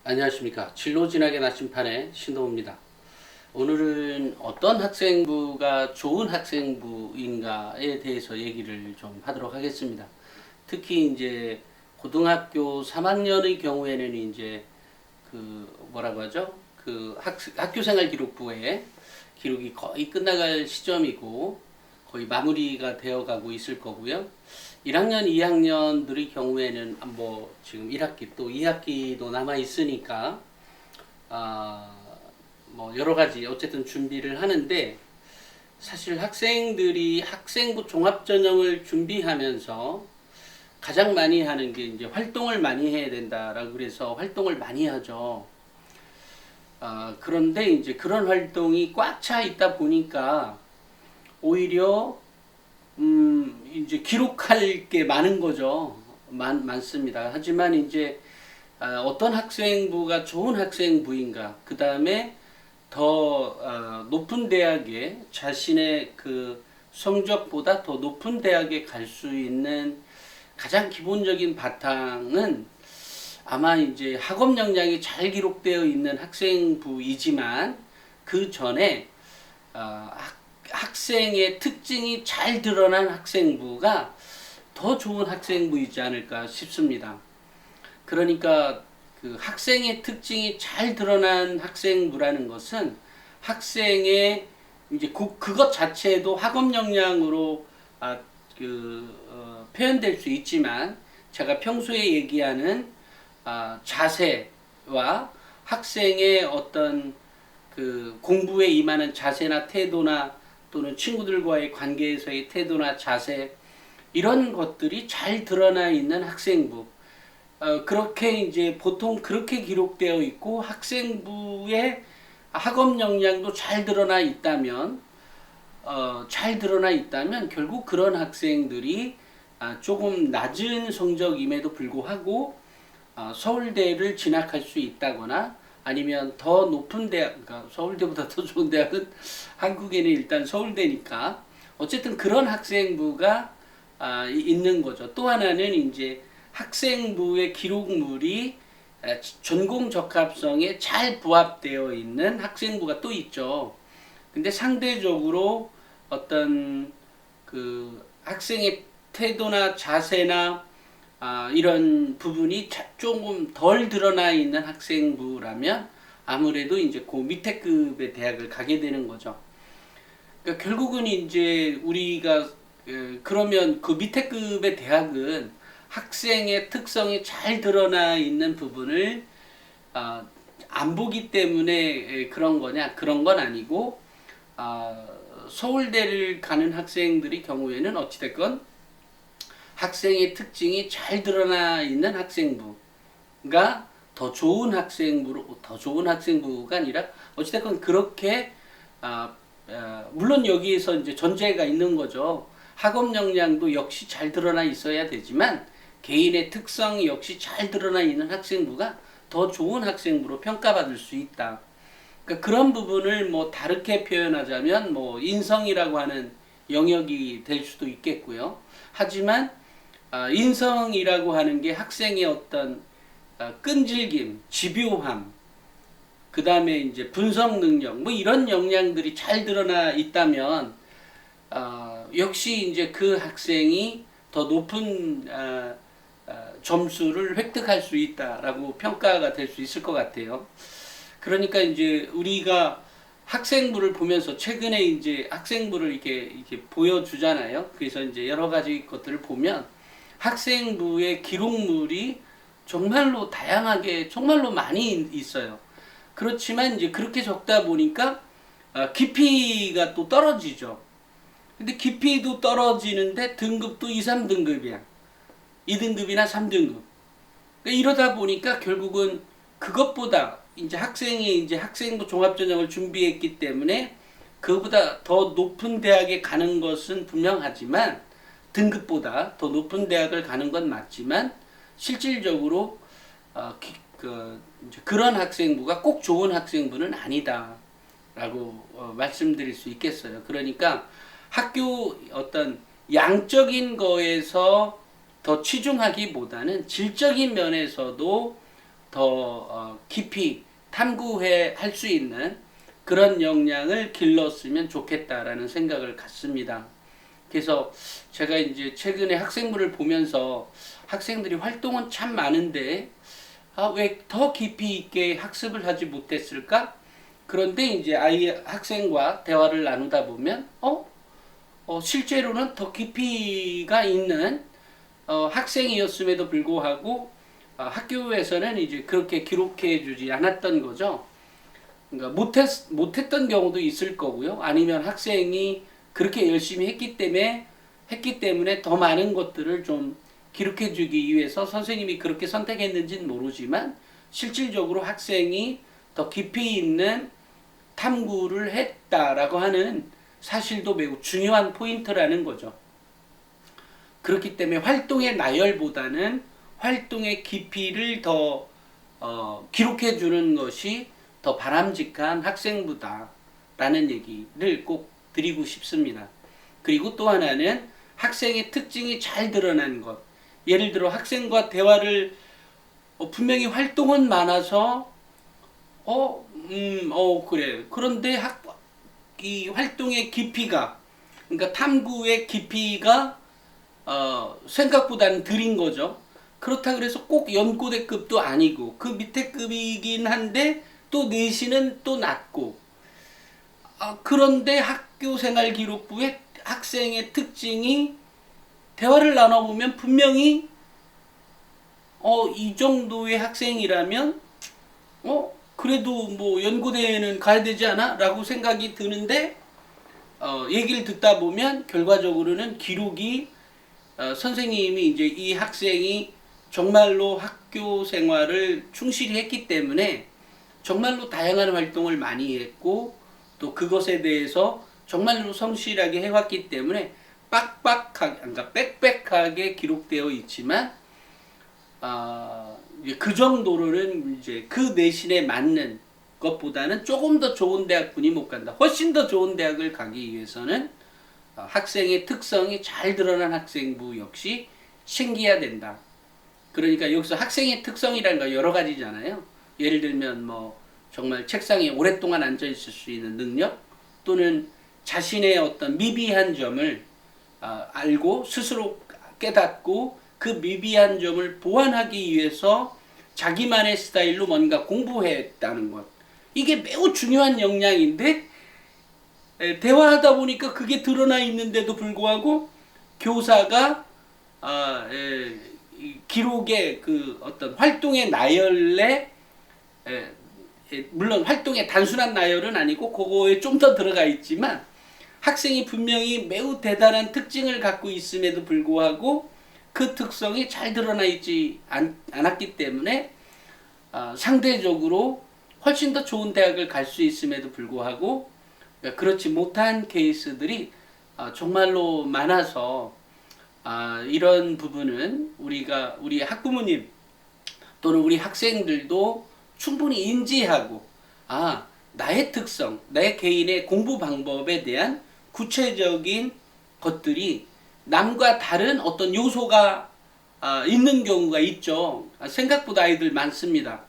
안녕하십니까. 진로진학의 나침판의 신동우입니다. 오늘은 어떤 학생부가 좋은 학생부인가에 대해서 얘기를 좀 하도록 하겠습니다. 특히 이제 고등학교 3학년의 경우에는 이제 그 뭐라고 하죠? 그 학교생활 기록부에 기록이 거의 끝나갈 시점이고 거의 마무리가 되어 가고 있을 거고요. 1학년, 2학년들의 경우에는 뭐 지금 1학기 또 2학기도 남아 있으니까 뭐 여러 가지 어쨌든 준비를 하는데, 사실 학생들이 학생부 종합전형을 준비하면서 가장 많이 하는 게 이제 활동을 많이 해야 된다라고 그래서 활동을 많이 하죠. 그런데 이제 그런 활동이 꽉 차 있다 보니까 오히려 이제 기록할 게 많은 거죠. 많습니다. 하지만 이제 어떤 학생부가 좋은 학생부인가, 그 다음에 더 높은 대학에 자신의 그 성적보다 더 높은 대학에 갈 수 있는 가장 기본적인 바탕은 아마 이제 학업 역량이 잘 기록되어 있는 학생부이지만 그 전에 학생의 특징이 잘 드러난 학생부가 더 좋은 학생부이지 않을까 싶습니다. 그러니까 그 학생의 특징이 잘 드러난 학생부라는 것은 학생의 이제 그것 자체도 학업 역량으로 표현될 수 있지만, 제가 평소에 얘기하는 자세와 학생의 어떤 그 공부에 임하는 자세나 태도나 또는 친구들과의 관계에서의 태도나 자세, 이런 것들이 잘 드러나 있는 학생부, 그렇게 이제 보통 그렇게 기록되어 있고 학생부의 학업 역량도 잘 드러나 있다면 결국 그런 학생들이 조금 낮은 성적임에도 불구하고 서울대를 진학할 수 있다거나, 아니면 더 높은 대학, 그러니까 서울대보다 더 좋은 대학은 한국에는 일단 서울대니까 어쨌든 그런 학생부가 있는 거죠. 또 하나는 이제 학생부의 기록물이 전공 적합성에 잘 부합되어 있는 학생부가 또 있죠. 근데 상대적으로 어떤 그 학생의 태도나 자세나 이런 부분이 조금 덜 드러나 있는 학생부라면 아무래도 이제 그 밑에 급의 대학을 가게 되는 거죠. 그러니까 결국은 이제 우리가 그러면 그 밑에 급의 대학은 학생의 특성이 잘 드러나 있는 부분을 안 보기 때문에 그런 거냐? 그런 건 아니고, 서울대를 가는 학생들의 경우에는 어찌됐건 학생의 특징이 잘 드러나 있는 학생부가 더 좋은 학생부가 아니라 어찌됐건 그렇게 물론 여기에서 이제 전제가 있는 거죠. 학업 역량도 역시 잘 드러나 있어야 되지만 개인의 특성 역시 잘 드러나 있는 학생부가 더 좋은 학생부로 평가받을 수 있다. 그러니까 그런 부분을 뭐 다르게 표현하자면 뭐 인성이라고 하는 영역이 될 수도 있겠고요. 하지만 인성이라고 하는 게 학생의 어떤 끈질김, 집요함, 그 다음에 이제 분석 능력, 뭐 이런 역량들이 잘 드러나 있다면 역시 이제 그 학생이 더 높은 점수를 획득할 수 있다라고 평가가 될 수 있을 것 같아요. 그러니까 이제 우리가 학생부를 보면서 최근에 이제 학생부를 이렇게 보여주잖아요. 그래서 이제 여러 가지 것들을 보면 학생부의 기록물이 정말로 다양하게 정말로 많이 있어요. 그렇지만 이제 그렇게 적다 보니까 깊이가 또 떨어지죠. 근데 깊이도 떨어지는데 등급도 2, 3등급이야. 2등급이나 3등급. 그러니까 이러다 보니까 결국은 그것보다 이제 학생이 이제 학생부 종합전형을 준비했기 때문에 그보다 더 높은 대학에 가는 것은 분명하지만, 등급보다 더 높은 대학을 가는 건 맞지만 실질적으로 그런 학생부가 꼭 좋은 학생부는 아니다라고 말씀드릴 수 있겠어요. 그러니까 학교 어떤 양적인 거에서 더 치중하기보다는 질적인 면에서도 더 깊이 탐구해 할 수 있는 그런 역량을 길렀으면 좋겠다라는 생각을 갖습니다. 그래서 제가 이제 최근에 학생부를 보면서 학생들이 활동은 참 많은데 왜 더 깊이 있게 학습을 하지 못했을까? 그런데 이제 학생과 대화를 나누다 보면 실제로는 더 깊이가 있는 학생이었음에도 불구하고 학교에서는 이제 그렇게 기록해 주지 않았던 거죠. 그러니까 못했던 경우도 있을 거고요. 아니면 학생이 그렇게 열심히 했기 때문에 더 많은 것들을 좀 기록해 주기 위해서 선생님이 그렇게 선택했는지는 모르지만 실질적으로 학생이 더 깊이 있는 탐구를 했다라고 하는 사실도 매우 중요한 포인트라는 거죠. 그렇기 때문에 활동의 나열보다는 활동의 깊이를 더 기록해 주는 것이 더 바람직한 학생부다라는 얘기를 꼭 드리고 싶습니다. 그리고 또 하나는 학생의 특징이 잘 드러난 것. 예를 들어 학생과 대화를 분명히 활동은 많아서 그래. 그런데 이 활동의 깊이가, 그러니까 탐구의 깊이가 생각보다는 느린 거죠. 그렇다 그래서 꼭 연고대급도 아니고 그 밑에 급이긴 한데 또 내신은 또 낮고 그런데 학교생활 기록부에 학생의 특징이 대화를 나눠보면 분명히 이 정도의 학생이라면 그래도 뭐 연고대에는 가야 되지 않아? 라고 생각이 드는데 얘기를 듣다 보면 결과적으로는 기록이 선생님이 이제 이 학생이 정말로 학교 생활을 충실히 했기 때문에 정말로 다양한 활동을 많이 했고 또 그것에 대해서 정말로 성실하게 해왔기 때문에 그러니까 빽빽하게 기록되어 있지만 그 정도로는 이제 그 내신에 맞는 것보다는 조금 더 좋은 대학군이 못 간다. 훨씬 더 좋은 대학을 가기 위해서는 학생의 특성이 잘 드러난 학생부 역시 챙겨야 된다. 그러니까 여기서 학생의 특성이라는 거 여러 가지잖아요. 예를 들면 뭐 정말 책상에 오랫동안 앉아 있을 수 있는 능력 또는 자신의 어떤 미비한 점을 알고 스스로 깨닫고 그 미비한 점을 보완하기 위해서 자기만의 스타일로 뭔가 공부했다는 것. 이게 매우 중요한 역량인데 대화하다 보니까 그게 드러나 있는데도 불구하고 교사가 기록의 그 어떤 활동의 나열에 물론 활동의 단순한 나열은 아니고 그거에 좀 더 들어가 있지만 학생이 분명히 매우 대단한 특징을 갖고 있음에도 불구하고 그 특성이 잘 드러나 있지 않았기 때문에 상대적으로 훨씬 더 좋은 대학을 갈 수 있음에도 불구하고 그렇지 못한 케이스들이 정말로 많아서 이런 부분은 우리 학부모님 또는 우리 학생들도 충분히 인지하고 나의 특성, 내 개인의 공부 방법에 대한 구체적인 것들이 남과 다른 어떤 요소가 있는 경우가 있죠. 생각보다 아이들 많습니다.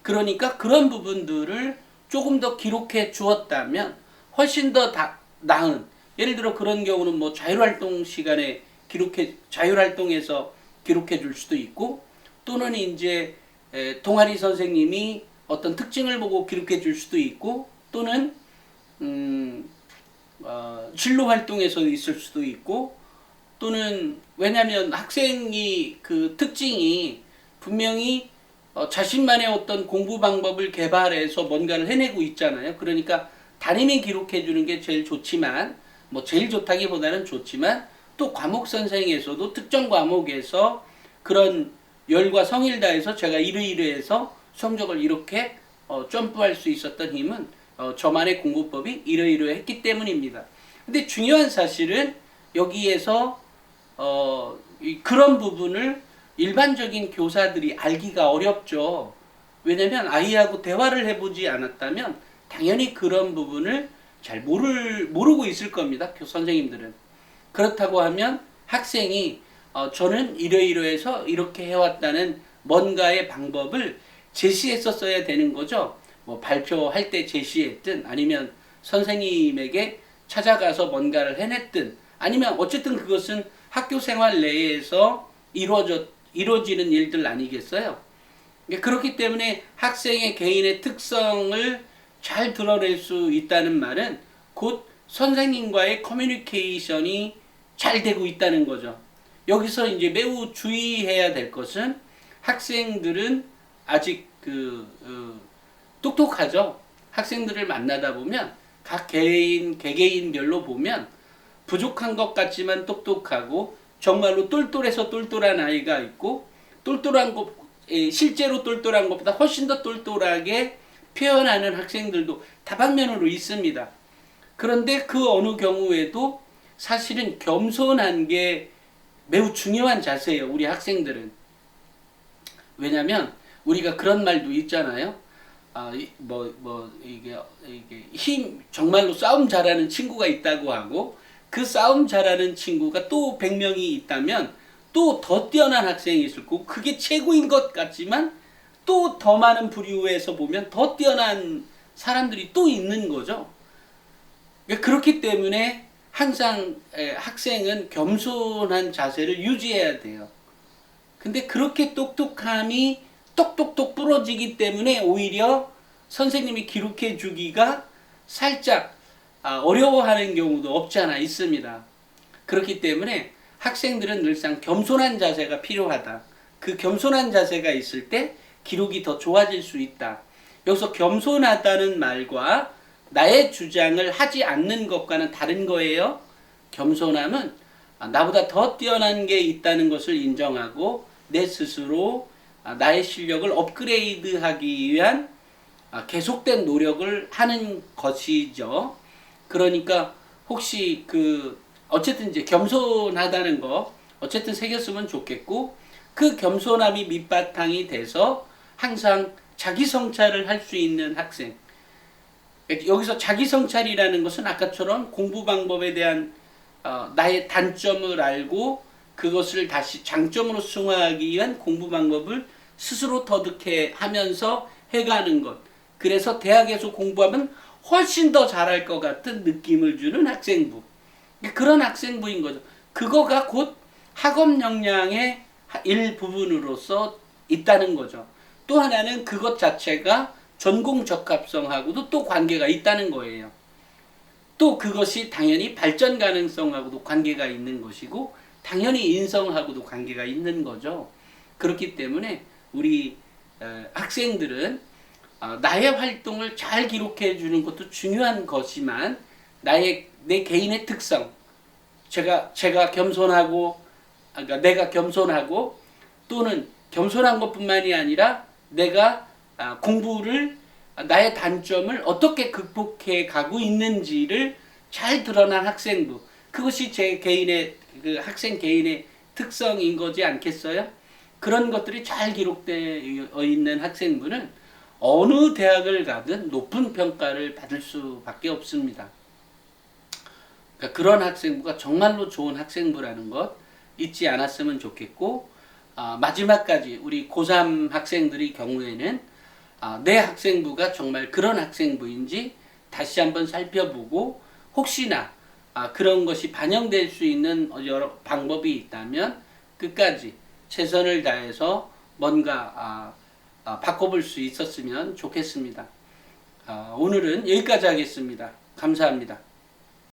그러니까 그런 부분들을 조금 더 기록해 주었다면 훨씬 더 나은, 예를 들어 그런 경우는 뭐 자율활동 시간에 자율활동에서 기록해 줄 수도 있고 또는 이제 동아리 선생님이 어떤 특징을 보고 기록해 줄 수도 있고 또는 진로 활동에서 있을 수도 있고 또는 왜냐하면 학생이 그 특징이 분명히 자신만의 어떤 공부 방법을 개발해서 뭔가를 해내고 있잖아요. 그러니까 담임이 기록해 주는 게 제일 좋지만 뭐 제일 좋다기보다는 좋지만 또 과목 선생에서도 특정 과목에서 그런 열과 성의를 다해서 제가 이러이러해서 성적을 이렇게 점프할 수 있었던 힘은 저만의 공부법이 이러이러했기 때문입니다. 근데 중요한 사실은 여기에서 그런 부분을 일반적인 교사들이 알기가 어렵죠. 왜냐면 아이하고 대화를 해보지 않았다면 당연히 그런 부분을 잘 모르고 있을 겁니다. 선생님들은. 그렇다고 하면 학생이 저는 이러이러해서 이렇게 해왔다는 뭔가의 방법을 제시했었어야 되는 거죠. 뭐 발표할 때 제시했든 아니면 선생님에게 찾아가서 뭔가를 해냈든 아니면 어쨌든 그것은 학교 생활 내에서 이루어지는 일들 아니겠어요? 그렇기 때문에 학생의 개인의 특성을 잘 드러낼 수 있다는 말은 곧 선생님과의 커뮤니케이션이 잘 되고 있다는 거죠. 여기서 이제 매우 주의해야 될 것은 학생들은 아직 똑똑하죠. 학생들을 만나다 보면 각 개개인별로 보면 부족한 것 같지만 똑똑하고 정말로 똘똘해서 똘똘한 아이가 있고 실제로 똘똘한 것보다 훨씬 더 똘똘하게 표현하는 학생들도 다방면으로 있습니다. 그런데 그 어느 경우에도 사실은 겸손한 게 매우 중요한 자세예요. 우리 학생들은. 왜냐면 우리가 그런 말도 있잖아요. 이게 정말로 싸움 잘하는 친구가 있다고 하고 그 싸움 잘하는 친구가 또 100명이 있다면 또 더 뛰어난 학생이 있을 거고 그게 최고인 것 같지만 또 더 많은 부류에서 보면 더 뛰어난 사람들이 또 있는 거죠. 그렇기 때문에 항상 학생은 겸손한 자세를 유지해야 돼요. 근데 그렇게 똑똑함이 똑똑똑 부러지기 때문에 오히려 선생님이 기록해 주기가 살짝 어려워하는 경우도 없지 않아 있습니다. 그렇기 때문에 학생들은 늘상 겸손한 자세가 필요하다. 그 겸손한 자세가 있을 때 기록이 더 좋아질 수 있다. 여기서 겸손하다는 말과 나의 주장을 하지 않는 것과는 다른 거예요. 겸손함은 나보다 더 뛰어난 게 있다는 것을 인정하고 내 스스로 나의 실력을 업그레이드하기 위한 계속된 노력을 하는 것이죠. 그러니까 혹시 어쨌든 이제 겸손하다는 거 어쨌든 새겼으면 좋겠고 그 겸손함이 밑바탕이 돼서 항상 자기 성찰을 할 수 있는 학생. 여기서 자기 성찰이라는 것은 아까처럼 공부 방법에 대한 나의 단점을 알고 그것을 다시 장점으로 승화하기 위한 공부 방법을 스스로 터득해 하면서 해가는 것. 그래서 대학에서 공부하면 훨씬 더 잘할 것 같은 느낌을 주는 학생부. 그런 학생부인 거죠. 그거가 곧 학업 역량의 일부분으로서 있다는 거죠. 또 하나는 그것 자체가 전공 적합성하고도 또 관계가 있다는 거예요. 또 그것이 당연히 발전 가능성하고도 관계가 있는 것이고 당연히 인성하고도 관계가 있는 거죠. 그렇기 때문에 우리 학생들은 나의 활동을 잘 기록해 주는 것도 중요한 것이지만 내 개인의 특성, 제가 겸손하고 그러니까 내가 겸손하고 또는 겸손한 것뿐만이 아니라 내가 공부를 나의 단점을 어떻게 극복해 가고 있는지를 잘 드러난 학생부. 그것이 제 개인의 학생 개인의 특성인 거지 않겠어요? 그런 것들이 잘 기록되어 있는 학생부는 어느 대학을 가든 높은 평가를 받을 수밖에 없습니다. 그러니까 그런 학생부가 정말로 좋은 학생부라는 것 잊지 않았으면 좋겠고 마지막까지 우리 고3 학생들의 경우에는 내 학생부가 정말 그런 학생부인지 다시 한번 살펴보고 혹시나 그런 것이 반영될 수 있는 여러 방법이 있다면 끝까지 최선을 다해서 뭔가 바꿔볼 수 있었으면 좋겠습니다. 오늘은 여기까지 하겠습니다. 감사합니다.